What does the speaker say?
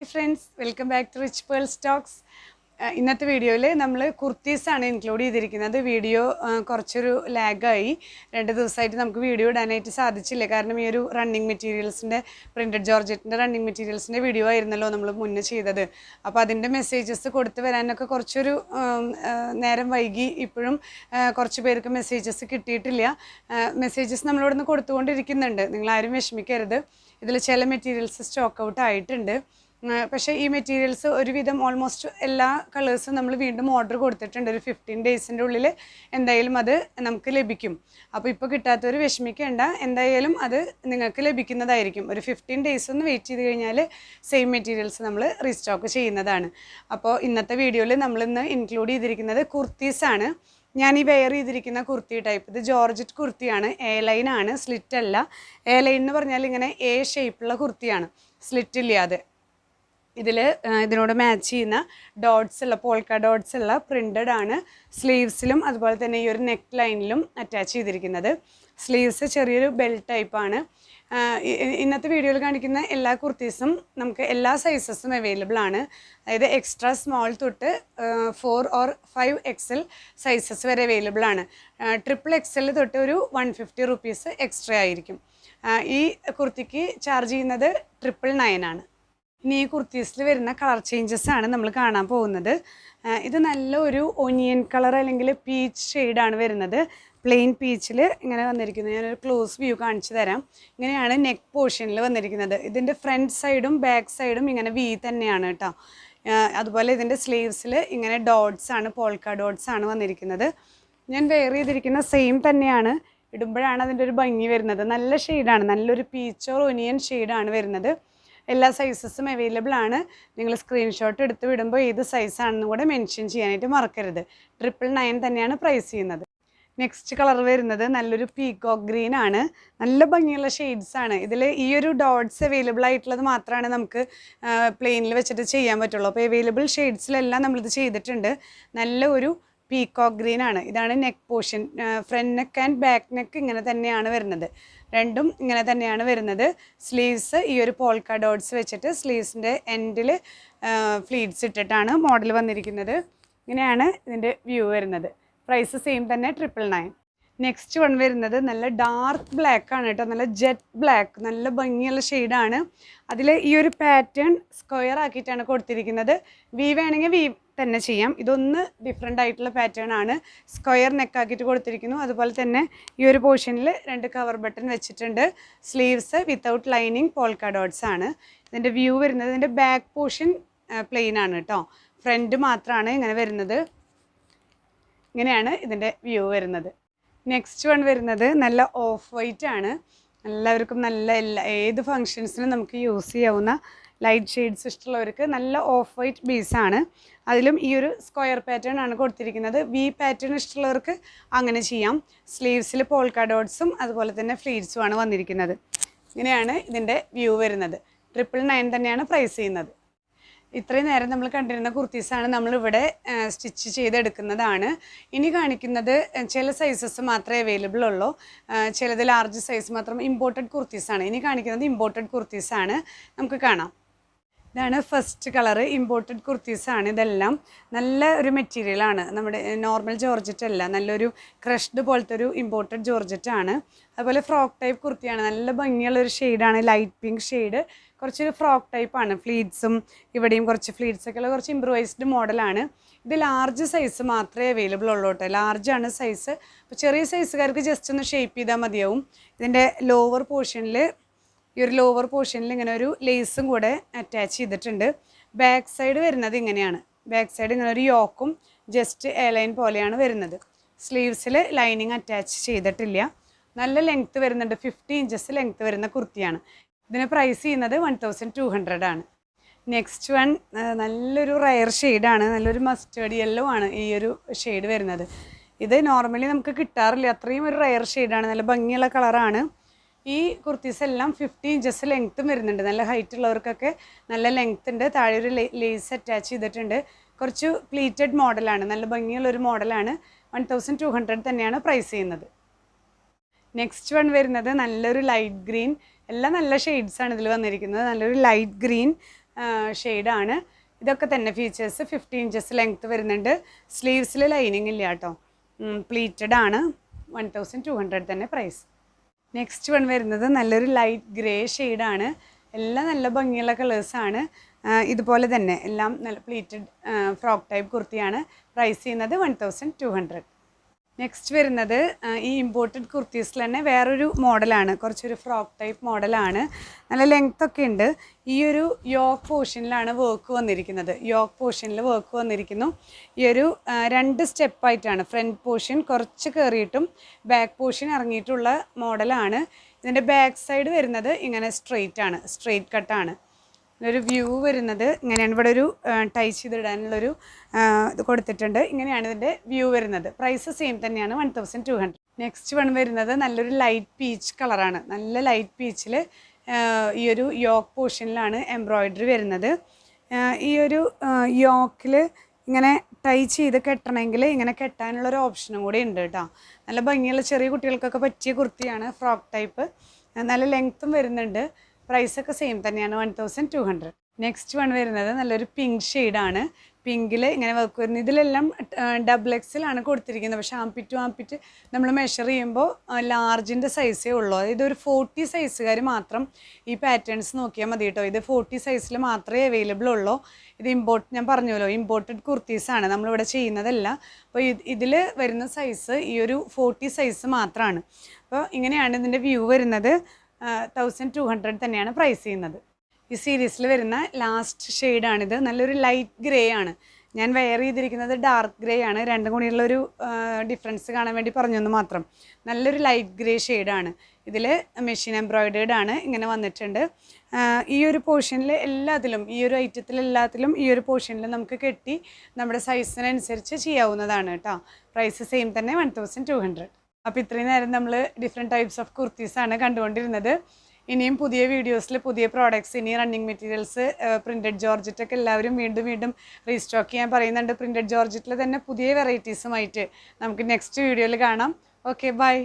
Friends, welcome back to Richpearls Talks. In this video, we will kurtis include the video lag video running materials printed georgette running materials video messages messages materials stock out പക്ഷേ ഈ materials ഒരുവിധം almost എല്ലാ കളേഴ്സും നമ്മൾ വീണ്ടും order കൊടുത്തിട്ടുണ്ട് ഒരു 15 ഡേയ്സിന്റെ ഉള്ളിൽ എന്തായാലും അത് നമുക്ക് ലഭിക്കും അപ്പോൾ ഇപ്പോൾ കിട്ടാത്തവർ വിഷമിക്കേണ്ട എന്തായാലും അത് നിങ്ങൾക്ക് ലഭിക്കുന്നതായിരിക്കും ഒരു 15 ഡേയ്സ് ഒന്ന് വെയിറ്റ് ചെയ്തു കഴിഞ്ഞാൽ സെയിം മെറ്റീരിയൽസ് നമ്മൾ റീസ്റ്റോക്ക് ചെയ്യുന്നതാണ് അപ്പോൾ ഇന്നത്തെ വീഡിയോയിൽ നമ്മൾ ഇന്ന് ഇൻക്ലൂഡ് ചെയ്തിരിക്കുന്നത് കുർത്തീസ് ആണ് ഞാൻ ഈ വെയർ ചെയ്തിരിക്കുന്ന കുർത്തി ടൈപ്പ് ഇത് ജോർജറ്റ് കുർത്തിയാണ് എ ലൈൻ ആണ് സ്ലിറ്റ് അല്ല എ ലൈൻ എന്ന് പറഞ്ഞാൽ ഇങ്ങനെ എ ഷേപ്പുള്ള കുർത്തിയാണ് സ്ലിറ്റ് ഇല്ലാതെ ഇതിനോട് മാച്ച് ചെയ്യുന്ന ഡോട്ട്സ് ഉള്ള പോൾക്ക ഡോട്ട്സ് ഉള്ള പ്രിന്റഡ് ആണ് സ്ലീവ്സിലും അതുപോലെ തന്നെ ഈ ഒരു നെക്ക് ലൈനിലും അറ്റാച്ച് ചെയ്തിരിക്കുന്നത് സ്ലീവ്സ് ചെറിയൊരു ബെൽറ്റ് ടൈപ്പ് ആണ് ഇന്നത്തെ വീഡിയോയിൽ കാണിക്കുന്ന എല്ലാ കുർത്തീസും നമുക്ക് എല്ലാ സൈസസും അവൈലബിൾ ആണ് അതായത് എക്സ്ട്രാ സ്മോൾ തൊട്ട് 4 or 5 XL സൈസസ് വരെ അവൈലബിൾ ആണ് ട്രിപ്പിൾ XL തൊട്ട് ഒരു 150 rupees എക്സ്ട്രാ ആയിരിക്കും ഈ കുർത്തിക്ക് ചാർജ് ചെയ്യുന്നത് 999 ആണ് ഇനി ഈ കുർത്തീസിൽ വരുന്ന കളർ ചേഞ്ചസ് ആണ് നമ്മൾ കാണാൻ പോകുന്നത് ഇത് നല്ല ഒരു ഒനിയൻ കളർ അല്ലെങ്കിൽ പീച്ച് ഷെയ്ഡാണ് വരുന്നത് പ്ലെയിൻ പീച്ചിൽ ഇങ്ങനെ വന്നിരിക്കുന്നത് ഞാനൊരു ക്ലോസ് വ്യൂ കാണിച്ചു തരാം ഇങ്ങനെയാണ് നെക്ക് പോർഷനിൽ വന്നിരിക്കുന്നത് ഇതിൻ്റെ ഫ്രണ്ട് സൈഡും ബാക്ക് സൈഡും ഇങ്ങനെ വി തന്നെയാണ് കേട്ടോ അതുപോലെ ഇതിൻ്റെ സ്ലീവ്സിൽ ഇങ്ങനെ ഡോട്ട്സ് ആണ് പോൾക്ക ഡോട്ട്സ് ആണ് വന്നിരിക്കുന്നത് ഞാൻ വെയർ ചെയ്തിരിക്കുന്ന സെയിം തന്നെയാണ് ഇടുമ്പോഴാണ് അതിൻ്റെ ഒരു ഭംഗി വരുന്നത് നല്ല ഷെയ്ഡാണ് നല്ലൊരു പീച്ച് ഓർ ഒനിയൻ ഷെയ്ഡാണ് വരുന്നത് എല്ലാ സൈസസും അവൈലബിൾ ആണ് നിങ്ങൾ സ്ക്രീൻഷോട്ട് എടുത്ത് വിടുമ്പോൾ ഏത് സൈസാണെന്ന് കൂടെ മെൻഷൻ ചെയ്യാനായിട്ട് മറക്കരുത് 999 തന്നെയാണ് പ്രൈസ് ചെയ്യുന്നത് നെക്സ്റ്റ് കളർ വരുന്നത് നല്ലൊരു പീകോക്ക് ഗ്രീൻ ആണ് നല്ല ഭംഗിയുള്ള ഷെയ്ഡ്സ് ആണ് ഇതിൽ ഈ ഒരു ഡോട്ട്സ് അവൈലബിൾ ആയിട്ടുള്ളത് മാത്രമാണ് നമുക്ക് പ്ലെയിനിൽ വെച്ചിട്ട് ചെയ്യാൻ പറ്റുള്ളൂ അപ്പോൾ അവൈലബിൾ ഷെയ്ഡ്സിലെല്ലാം നമ്മളിത് ചെയ്തിട്ടുണ്ട് നല്ല ഒരു പീകോക്ക് ഗ്രീൻ ആണ് ഇതാണ് neck portion front neck and back neck ഇങ്ങനെ തന്നെയാണ് വരുന്നത് രണ്ടും ഇങ്ങനെ തന്നെയാണ് വരുന്നത് സ്ലീവ്സ് ഈ ഒരു പോൾക്ക ഡോട്ട്സ് വെച്ചിട്ട് സ്ലീവ്സിൻ്റെ എൻഡിൽ ഫ്ലീറ്റ്സ് ഇട്ടിട്ടാണ് മോഡൽ വന്നിരിക്കുന്നത് ഇങ്ങനെയാണ് ഇതിൻ്റെ വ്യൂ വരുന്നത് പ്രൈസ് സെയിം തന്നെ 999 നെക്സ്റ്റ് വൺ വരുന്നത് നല്ല ഡാർക്ക് ബ്ലാക്ക് ആണ് കേട്ടോ നല്ല ജെറ്റ് ബ്ലാക്ക് നല്ല ഭംഗിയുള്ള ഷെയ്ഡാണ് അതിൽ ഈ ഒരു പാറ്റേൺ സ്ക്വയർ ആക്കിയിട്ടാണ് കൊടുത്തിരിക്കുന്നത് വി വേണമെങ്കിൽ വി തന്നെ ചെയ്യാം ഇതൊന്ന് ഡിഫറെൻ്റ് ആയിട്ടുള്ള പാറ്റേൺ ആണ് സ്ക്വയർ നെക്കാക്കിയിട്ട് കൊടുത്തിരിക്കുന്നു അതുപോലെ തന്നെ ഈ ഒരു പോർഷനിൽ 2 കവർ ബട്ടൺ വെച്ചിട്ടുണ്ട് sleeves without lining polka dots ആണ് ഇതിൻ്റെ വ്യൂ വരുന്നത് ഇതിൻ്റെ ബാക്ക് പോർഷൻ പ്ലെയിൻ ആണ് കേട്ടോ ഫ്രണ്ട് മാത്രമാണ് ഇങ്ങനെ വരുന്നത് ഇങ്ങനെയാണ് ഇതിൻ്റെ വ്യൂ വരുന്നത് നെക്സ്റ്റ് വൺ വരുന്നത് നല്ല ഓഫ് വൈറ്റ് ആണ് എല്ലാവർക്കും നല്ല ഏത് ഫങ്ഷൻസിനും നമുക്ക് യൂസ് ചെയ്യാവുന്ന ലൈറ്റ് ഷെയ്ഡ്സ് ഇഷ്ടമുള്ളവർക്ക് നല്ല ഓഫ് വൈറ്റ് ബേസാണ് അതിലും ഈ ഒരു സ്ക്വയർ പാറ്റേൺ ആണ് കൊടുത്തിരിക്കുന്നത് വി പാറ്റേൺ ഇഷ്ടമുള്ളവർക്ക് അങ്ങനെ ചെയ്യാം സ്ലീവ്സിൽ പോൾക്ക ഡോട്ട്സും അതുപോലെ തന്നെ ഫ്ലീറ്റ്സും ആണ് വന്നിരിക്കുന്നത് ഇങ്ങനെയാണ് ഇതിൻ്റെ വ്യൂ വരുന്നത് 999 തന്നെയാണ് പ്രൈസ് ചെയ്യുന്നത് ഇത്രയും നേരം നമ്മൾ കണ്ടിരുന്ന കുർത്തീസാണ് നമ്മളിവിടെ സ്റ്റിച്ച് ചെയ്തെടുക്കുന്നതാണ് ഇനി കാണിക്കുന്നത് ചില സൈസസ് മാത്രമേ അവൈലബിൾ ഉള്ളൂ ചിലത് ലാർജ് സൈസ് മാത്രം ഇമ്പോർട്ടഡ് കുർത്തീസാണ് ഇനി കാണിക്കുന്നത് ഇമ്പോർട്ടഡ് കുർത്തീസാണ് നമുക്ക് കാണാം ഇതാണ് ഫസ്റ്റ് കളർ ഇമ്പോർട്ടഡ് കുർത്തീസാണ് ഇതെല്ലാം നല്ല ഒരു മെറ്റീരിയലാണ് നമ്മുടെ നോർമൽ ജോർജറ്റ് അല്ല നല്ലൊരു ക്രഷ്ഡ് പോലത്തെ ഒരു ഇമ്പോർട്ടഡ് ജോർജറ്റ് ആണ് അതുപോലെ ഫ്രോക്ക് ടൈപ്പ് കുർത്തിയാണ് നല്ല ഭംഗിയുള്ളൊരു ഷെയ്ഡാണ് ലൈറ്റ് പിങ്ക് ഷെയ്ഡ് കുറച്ചൊരു ഫ്രോക്ക് ടൈപ്പാണ് ഫ്ലീറ്റ്സും ഇവിടെയും കുറച്ച് ഫ്ലീറ്റ്സൊക്കെ ഉള്ള കുറച്ച് ഇംപ്രൂവൈസ്ഡ് മോഡലാണ് ഇത് ലാർജ് സൈസ് മാത്രമേ അവൈലബിൾ ഉള്ളൂ കേട്ടോ ലാർജാണ് സൈസ് അപ്പോൾ ചെറിയ സൈസുകാർക്ക് ജസ്റ്റ് ഒന്ന് ഷേപ്പ് ചെയ്താൽ മതിയാവും ഇതിൻ്റെ ലോവർ പോർഷനിൽ ഈ ഒരു ലോവർ പോർഷനിൽ ഇങ്ങനെ ഒരു ലേസും കൂടെ അറ്റാച്ച് ചെയ്തിട്ടുണ്ട് ബാക്ക് സൈഡ് വരുന്നത് ഇങ്ങനെയാണ് ബാക്ക് സൈഡ് ഇങ്ങനെ ഒരു യോക്കും ജസ്റ്റ് എ ലൈൻ പോലെയാണ് വരുന്നത് സ്ലീവ്സിൽ ലൈനിങ് അറ്റാച്ച് ചെയ്തിട്ടില്ല നല്ല ലെങ്ത്ത് വരുന്നുണ്ട് 50 ഇഞ്ചസ് ലെങ്ത്ത് വരുന്ന കുർത്തിയാണ് ഇതിന് പ്രൈസ് ചെയ്യുന്നത് 1200 ആണ് നെക്സ്റ്റ് വൺ നല്ലൊരു റയർ ഷെയ്ഡാണ് നല്ലൊരു മസ്റ്റേർഡ് യെല്ലോ ആണ് ഈ ഒരു ഷെയ്ഡ് വരുന്നത് ഇത് നോർമലി നമുക്ക് കിട്ടാറില്ല അത്രയും ഒരു റയർ ഷെയ്ഡാണ് നല്ല ഭംഗിയുള്ള കളറാണ് ഈ കുർത്തീസ് എല്ലാം 50 ഇഞ്ചസ് ലെങ്ത്തും വരുന്നുണ്ട് നല്ല ഹൈറ്റ് ഉള്ളവർക്കൊക്കെ നല്ല ലെങ്ത്ത് ഉണ്ട് താഴെ ഒരു ലേസ് അറ്റാച്ച് ചെയ്തിട്ടുണ്ട് കുറച്ച് പ്ലീറ്റഡ് മോഡലാണ് നല്ല ഭംഗിയുള്ളൊരു മോഡലാണ് 1200 തന്നെയാണ് പ്രൈസ് ചെയ്യുന്നത് നെക്സ്റ്റ് വൺ വരുന്നത് നല്ലൊരു ലൈറ്റ് ഗ്രീൻ എല്ലാം നല്ല ഷെയ്ഡ്സ് ആണ് ഇതിൽ വന്നിരിക്കുന്നത് നല്ലൊരു ലൈറ്റ് ഗ്രീൻ ഷെയ്ഡാണ്. ഇതൊക്കെ തന്നെ ഫീച്ചേഴ്സ്. 50 ഇഞ്ചസ് ലെങ്ത്ത് വരുന്നുണ്ട്. സ്ലീവ്സിൽ ലൈനിങ് ഇല്ല കേട്ടോ. പ്ലീറ്റഡ് ആണ്. 1200 തന്നെ പ്രൈസ്. നെക്സ്റ്റ് വൺ വരുന്നത് നല്ലൊരു ലൈറ്റ് ഗ്രേ ഷെയ്ഡാണ്. എല്ലാം നല്ല ഭംഗിയുള്ള കളേഴ്സാണ്. ഇതുപോലെ തന്നെ എല്ലാം നല്ല പ്ലീറ്റഡ് ഫ്രോക്ക് ടൈപ്പ് കുർത്തിയാണ്. പ്രൈസ് ചെയ്യുന്നത് 1200. നെക്സ്റ്റ് വരുന്നത് ഈ ഇമ്പോർട്ടഡ് കുർത്തീസിൽ തന്നെ വേറൊരു മോഡലാണ്. കുറച്ചൊരു ഫ്രോക്ക് ടൈപ്പ് മോഡലാണ്. നല്ല ലെങ്ത് ഒക്കെ ഉണ്ട്. ഈ ഒരു യോക്ക് പോർഷനിലാണ് വർക്ക് വന്നിരിക്കുന്നത്. യോക്ക് പോർഷനിൽ വർക്ക് വന്നിരിക്കുന്നു. ഈ ഒരു 2 സ്റ്റെപ്പായിട്ടാണ്. ഫ്രണ്ട് പോർഷൻ കുറച്ച് കയറിയിട്ടും ബാക്ക് പോർഷൻ ഇറങ്ങിയിട്ടുള്ള മോഡലാണ്. ഇതിൻ്റെ ബാക്ക് സൈഡ് വരുന്നത് ഇങ്ങനെ സ്ട്രെയിറ്റ് ആണ്, സ്ട്രെയിറ്റ് കട്ടാണ്. ഒരു വ്യൂ വരുന്നത് ഇങ്ങനെയാണ്. ഇവിടെ ഒരു ടൈ ചെയ്തിടാനുള്ളൊരു ഇത് കൊടുത്തിട്ടുണ്ട്. ഇങ്ങനെയാണ് ഇതിൻ്റെ വ്യൂ വരുന്നത്. പ്രൈസ് സെയിം തന്നെയാണ്, 1200. നെക്സ്റ്റ് വൺ വരുന്നത് നല്ലൊരു ലൈറ്റ് പീച്ച് കളറാണ്. നല്ല ലൈറ്റ് പീച്ചിൽ ഈ ഒരു യോക്ക് പോർഷനിലാണ് എംബ്രോയിഡറി വരുന്നത്. ഈ ഒരു യോക്കിൽ ഇങ്ങനെ ടൈ ചെയ്ത് കെട്ടണമെങ്കിൽ ഇങ്ങനെ കെട്ടാനുള്ളൊരു ഓപ്ഷനും കൂടി ഉണ്ട് കേട്ടോ. നല്ല ഭംഗിയുള്ള ചെറിയ കുട്ടികൾക്കൊക്കെ പറ്റിയ കുർത്തിയാണ്, ഫ്രോക്ക് ടൈപ്പ്. നല്ല ലെങ്ത്തും വരുന്നുണ്ട്. പ്രൈസൊക്കെ സെയിം തന്നെയാണ്, 1200. നെക്സ്റ്റ് വൺ വരുന്നത് നല്ലൊരു പിങ്ക് ഷെയ്ഡാണ്. പിങ്കിൽ ഇങ്ങനെ വർക്ക് വരുന്നത്. ഇതിലെല്ലാം XXL ആണ് കൊടുത്തിരിക്കുന്നത്. പക്ഷേ ആംപിറ്റ് ടു ആംപിറ്റ് നമ്മൾ മെഷർ ചെയ്യുമ്പോൾ ലാർജിൻ്റെ സൈസേ ഉള്ളൂ. അതായത് ഒരു 40 സൈസുകാർ മാത്രം ഈ പാറ്റേൺസ് നോക്കിയാൽ മതി കേട്ടോ. ഇത് 40 സൈസിൽ മാത്രമേ അവൈലബിൾ ഉള്ളൂ. ഇത് ഞാൻ പറഞ്ഞല്ലോ, ഇമ്പോർട്ടഡ് കുർത്തീസാണ്, നമ്മളിവിടെ ചെയ്യുന്നതല്ല. അപ്പോൾ ഇതിൽ വരുന്ന സൈസ് ഈ ഒരു 40 സൈസ് മാത്രമാണ്. അപ്പോൾ ഇങ്ങനെയാണ് ഇതിൻ്റെ വ്യൂ വരുന്നത്. 1200 തന്നെയാണ് പ്രൈസ് ചെയ്യുന്നത്. ഈ സീരീസിൽ വരുന്ന ലാസ്റ്റ് ഷെയ്ഡാണിത്. നല്ലൊരു ലൈറ്റ് ഗ്രേ ആണ്. ഞാൻ വെയർ ചെയ്തിരിക്കുന്നത് ഡാർക്ക് ഗ്രേ ആണ്. രണ്ടും കൂടിയുള്ളൊരു ഡിഫറൻസ് കാണാൻ വേണ്ടി പറഞ്ഞൊന്ന് മാത്രം. നല്ലൊരു ലൈറ്റ് ഗ്രേ ഷെയ്ഡാണ്. ഇതിൽ മെഷീൻ എംബ്രോയിഡേർഡ് ആണ്, ഇങ്ങനെ വന്നിട്ടുണ്ട്. ഈ ഒരു പോർഷനിൽ എല്ലാത്തിലും, ഈ ഒരു ഐറ്റത്തിലെല്ലാത്തിലും ഈ ഒരു പോർഷനിൽ നമുക്ക് കെട്ടി നമ്മുടെ സൈസിനനുസരിച്ച് ചെയ്യാവുന്നതാണ് കേട്ടോ. പ്രൈസ് സെയിം തന്നെ, 1200. അപ്പോൾ ഇത്രയും നേരം നമ്മൾ ഡിഫറെൻറ്റ് ടൈപ്സ് ഓഫ് കുർത്തീസാണ് കണ്ടുകൊണ്ടിരുന്നത്. ഇനിയും പുതിയ വീഡിയോസിൽ പുതിയ പ്രോഡക്ട്സ്, ഇനി റണ്ണിങ് മെറ്റീരിയൽസ്, പ്രിൻറ്റഡ് ജോർജറ്റൊക്കെ എല്ലാവരും വീണ്ടും റീസ്റ്റോക്ക് ചെയ്യാൻ പറയുന്നുണ്ട്. പ്രിൻറ്റഡ് ജോർജറ്റിൽ തന്നെ പുതിയ വെറൈറ്റീസുമായിട്ട് നമുക്ക് നെക്സ്റ്റ് വീഡിയോയിൽ കാണാം. Okay, by.